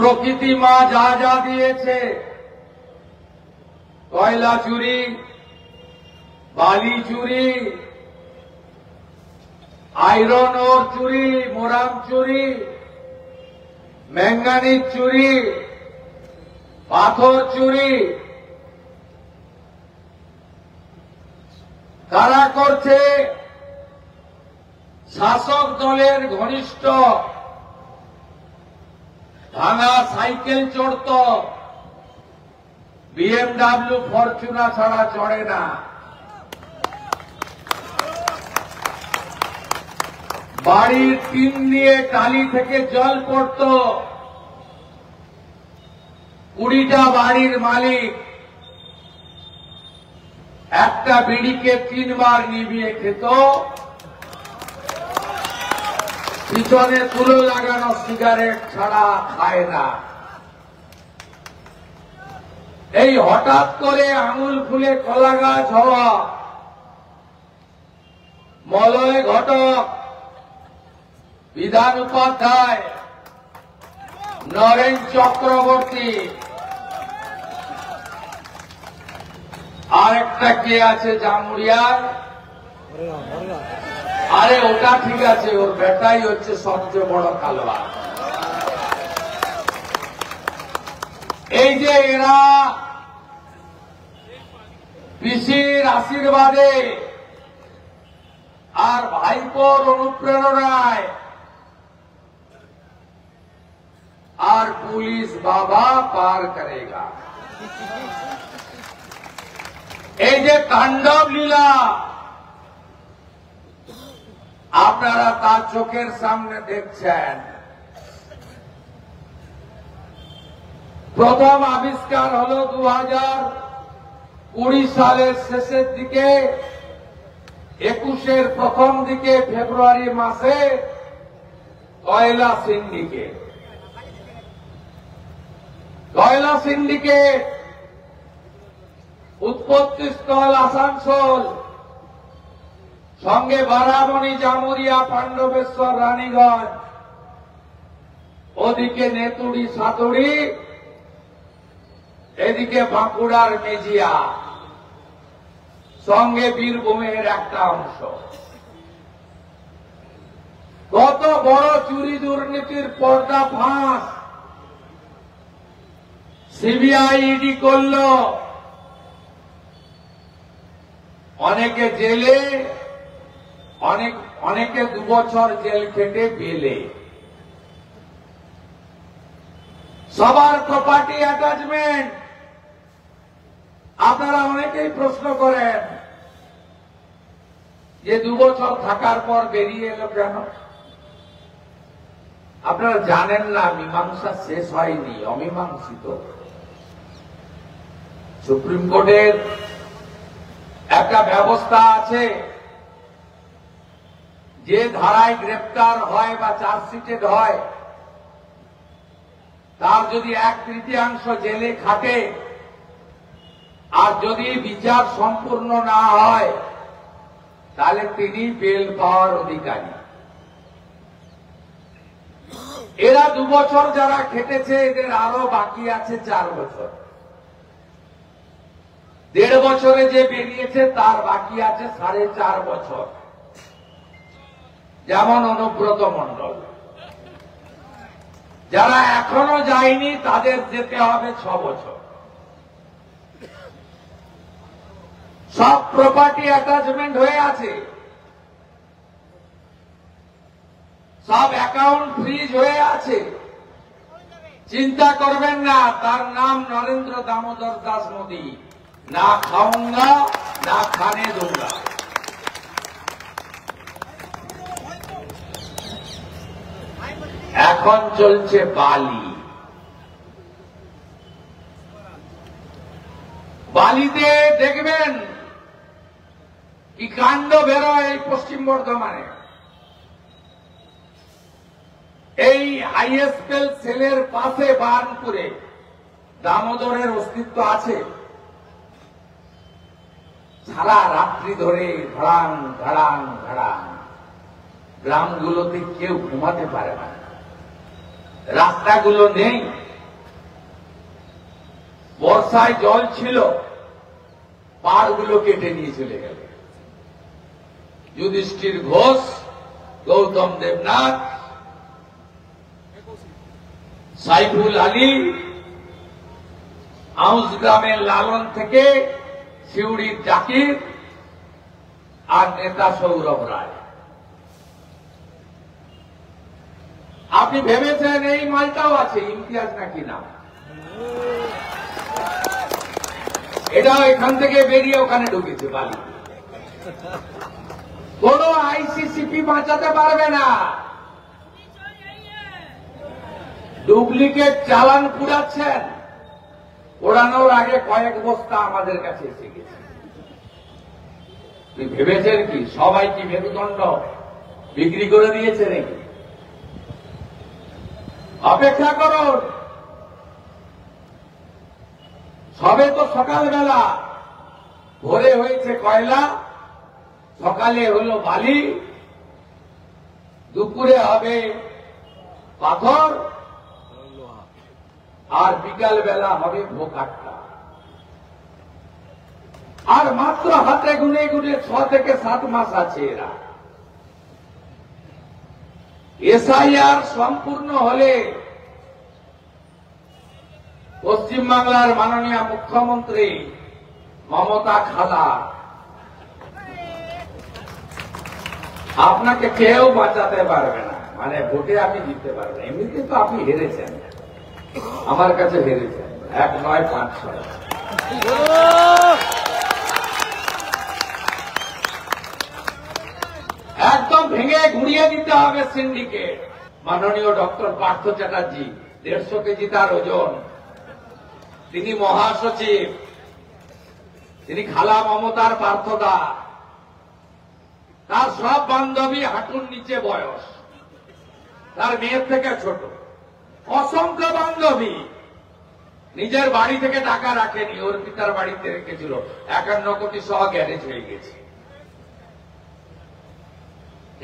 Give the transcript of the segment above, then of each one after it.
প্রকৃতি মা যা যা দিয়েছে, কয়লা চুরি, বালি চুরি, আয়রন ওর চুরি, মোরাম চুরি, ম্যাঙ্গানিজ চুরি, পাথর চুরি, কারা করছে? শাসক দলের ঘনিষ্ঠ। ভাঙা সাইকেল চড়ত, বিএমডাব্লিউ ফরচুনা ছাড়া চড়ে না। বাড়ির টিন নিয়ে টালি থেকে জল পড়ত। 20টা বাড়ির মালিক একটা বিড়িকে 3 বার নিভিয়ে খেত, পিছনে তুলো লাগানো সিগারেট ছাড়া খায় না। এই হঠাৎ করে আঙুল ফুলে কলা গাছ হওয়া মলয় ঘটক, বিধান উপাধ্যায়, নরেন চক্রবর্তী, আর একটা কে আছে জামুরিয়ার? আরে ওটা ঠিক আছে, ওর বেটাই হচ্ছে সবচেয়ে বড় কালওয়ার। এই যে এরা পিসির আশীর্বাদে আর ভাইপোর অনুপ্রেরণায় আর পুলিশ বাবা পার করেগা। এই যে তাণ্ডব লীলা আপনারা তার চোখের সামনে দেখছেন। প্রথম আবিষ্কার হল 2020 সালের শেষের দিকে, 21-এর প্রথম দিকে ফেব্রুয়ারি মাসে কয়লা সিন্ডিকেট। কয়লা সিন্ডিকেট উৎপত্তিস্থল আসানসোল, সঙ্গে বারামণি, জামুরিয়া, পাণ্ডবেশ্বর, রানীগঞ্জ, ওদিকে নেতুড়ি, সাতুড়ি, এদিকে বাঁকুড়ার মেজিয়া, সঙ্গে বীরভূমের একটা অংশ। কত বড় চুরি দুর্নীতির পর্দা ফাঁস সিবিআই ইডি করল। অনেকে জেলে, অনেকে 2 বছর জেল খেটে বেলে। সবার প্রপার্টি অ্যাটাচমেন্ট। আপনারা অনেকেই প্রশ্ন করেন যে 2 বছর থাকার পর বেরিয়ে এলো কেন? আপনারা জানেন না, মীমাংসা শেষ হয়নি, অমীমাংসিত। সুপ্রিম কোর্টের একটা ব্যবস্থা আছে, যে ধারায় গ্রেপ্তার হয় বা চার্জশিটেড হয় তার যদি 1/3 জেলে খাটে আর যদি বিচার সম্পূর্ণ না হয় তাহলে তিনি বেল পাওয়ার অধিকারী। এরা 2 বছর যারা খেটেছে, এদের আরো বাকি আছে 4 বছর। 1.5 বছরে যে বেরিয়েছে তার বাকি আছে 4.5 বছর। যেমন অনুব্রত মণ্ডল, যারা এখনো যায়নি তাদের যেতে হবে 6 বছর। সব প্রপার্টি অ্যাটাচমেন্ট হয়ে আছে, সব অ্যাকাউন্ট ফ্রিজ হয়ে আছে। চিন্তা করবেন না, তার নাম নরেন্দ্র দামোদর দাস মোদী। না খাউঙ্গা না খানে दूंगा। এখন চলছে বালি। বালিতে দেখবেন কি কাণ্ড বেরোয় এই পশ্চিম বর্ধমানে। এই আইএসএল সেলের পাশে বার্নপুরে দামোদরের অস্তিত্ব আছে। সারা রাত্রি ধরে ধড়াং ধড়াং ধড়াং, গ্রামগুলোতে কেউ ঘুমাতে পারে না, রাস্তাগুলো নেই। বর্ষায় জল ছিল, পাড়গুলো কেটে নিয়ে চলে গেল। যুধিষ্ঠির ঘোষ, গৌতম দেবনাথ, সাইফুল আলী, আউস গ্রামের লালন থেকে সিউড়ির জাকির আর নেতা সৌরভ রায়। আপনি ভেবেছেন এই মালটাও আছে, ইমতিয়াজ নাকি নাম, এটাও এখান থেকে বেরিয়ে ওখানে ঢুকেছে বালি। কোন আইসিসিপি বাঁচাতে পারবে না। ডুপ্লিকেট চালান পুড়াচ্ছেন, ওড়ানোর আগে কয়েক বস্তা আমাদের কাছে এসে গেছে। ভেবেছেন কি সবাই কি মেরুদণ্ড বিক্রি করে দিয়েছে নাকি? অপেক্ষা করুন, সবে তো সকালবেলা, ভোরে হয়েছে কয়লা, সকালে হলো বালি, দুপুরে হবে পাথর, আর বিকাল বেলা হবে ভোকাট্টা। আর মাত্র হাতে গুনে গুনে 6 থেকে 7 মাস আছে এরা। এসআইআর সম্পূর্ণ হলে পশ্চিমবাংলার মাননীয় মুখ্যমন্ত্রী মমতা খালা, আপনাকে কেউ বাঁচাতে পারবে না। মানে ভোটে আপনি জিততে পারবেন, এমনিতে তো আপনি হেরেছেন, আমার কাছে হেরেছেন 1 নয় 5 6। একদম ভেঙে ঘুরিয়ে দিতে হবে সিন্ডিকেট। মাননীয় ডক্টর পার্থ চ্যাটার্জি, 150 কেজি তার ওজন, তিনি মহাসচিব, তিনি খালা মমতার পার্থদা, তার সব বান্ধবী হাঁটুর নিচে বয়স, তার মেয়ের থেকে ছোট, অসংখ্য বান্ধবী। নিজের বাড়ি থেকে টাকা রাখেনি, ওর পিতার বাড়িতে রেখেছিল, 51 কোটি সহ গ্যারেজ হয়ে গেছে।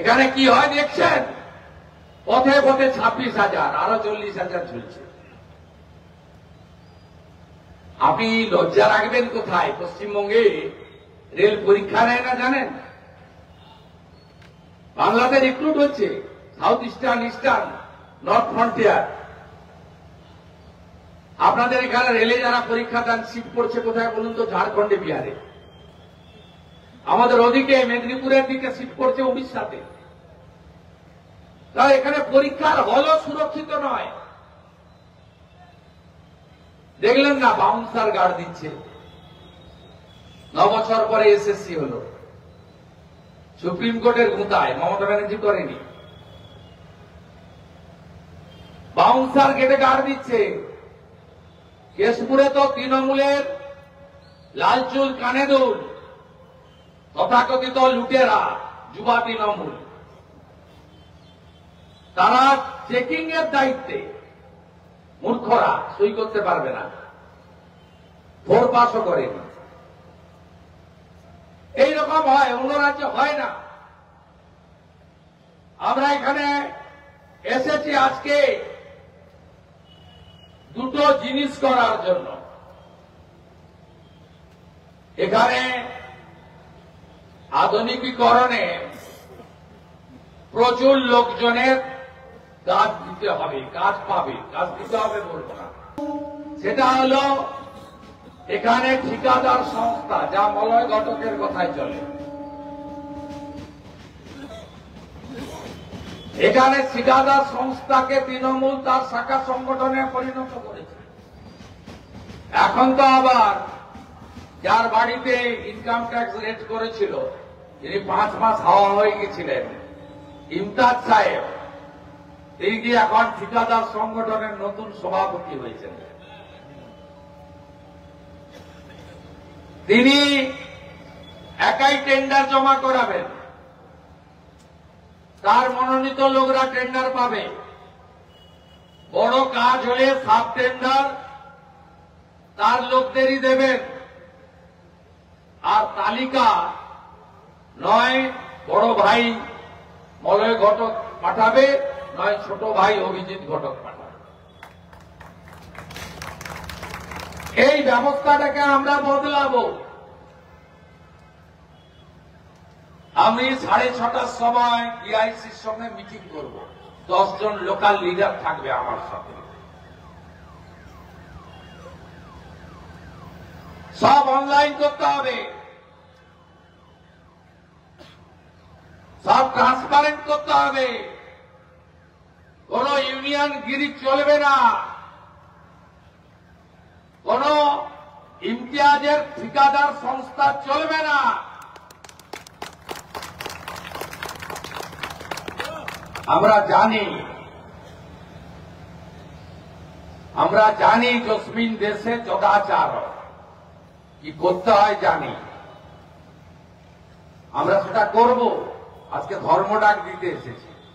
এখানে কি হয় দেখছেন, পথে পথে 26,000, আরো 40,000 ঝুলছে। আপনি লজ্জা রাখবেন কোথায়? পশ্চিমবঙ্গে রেল পরীক্ষা নেয় না জানেন? বাংলাতে রিক্রুট হচ্ছে, south eastern, eastern, north frontier. আপনাদের এখানে রেলে যারা পরীক্ষা দেন সিট পড়ছে কোথায় বলুন তো? ঝাড়খণ্ডে, বিহারে। আমাদের ওদিকে মেদিনীপুরের দিকে সিট পড়ছে উড়িষ্যাতে। তাই এখানে পরীক্ষার হলও সুরক্ষিত নয়। দেখলেন না বাউন্সার গার্ড দিচ্ছে, 9 বছর পরে এসএসসি হলো। সুপ্রিম কোর্টের গুঁতায়, মমতা ব্যানার্জি করেনি। বাউন্সার গেটে গার্ড দিচ্ছে। কেশপুরে তো তৃণমূলের লালচুল কানে দুল, তথাকথিত লুটেরা, যুবা তৃণমূল, তারা চেকিং এর দায়িত্বে। মূর্খরা সই করতে পারবে না, 4 পাসও করেনি। এইরকম হয়, অন্য রাজ্যে হয় না। আমরা এখানে এসেছি আজকে দুটো জিনিস করার জন্য। এখানে আধুনিকীকরণে প্রচুর লোকজনের কাজ দিতে হবে, কাজ পাবে, কাজ দিতে হবে বলবো না। সেটা হলো এখানে ঠিকাদার সংস্থা, যা মলয় ঘটকের কথায় চলে। এখানে ঠিকাদার সংস্থাকে তৃণমূল তার শাখা সংগঠনে পরিণত করেছে। এখন তো আবার যার বাড়িতে ইনকাম ট্যাক্স রেট করেছিল, যিনি 5 মাস হাওয়া হয়ে গেছিলেন, ইমতাজ সাহেব, তিনি কি এখন ঠিকাদার সংগঠনের নতুন সভাপতি হয়েছেন। তিনি একাই টেন্ডার জমা করাবেন, তার মনোনীত লোকরা টেন্ডার পাবে। বড় কাজ হলে সাব টেন্ডার তার লোকদেরই দেবেন। আর তালিকা নয় বড় ভাই মলয় ঘটক পাঠাবে, নয় ছোট ভাই অভিজিৎ ঘটক পাঠাবে। এই ব্যবস্থাটাকে আমরা বদলাবো। আমি 6:30টার সময় ডিআইসির সঙ্গে মিটিং করব। 10 জন লোকাল লিডার থাকবে আমার সাথে। সব অনলাইন করতে হবে, সব ট্রান্সপারেন্ট করতে হবে। কোন ইউনিয়ন গিরি চলবে না, কোন ইমতিয়াজের ঠিকাদার সংস্থা চলবে না। আমরা জানি জসমিন দেশে সদাচার কি করতে হয় জানি, আমরা সেটা করব। আজকে ধর্মডাক দিতে এসেছি।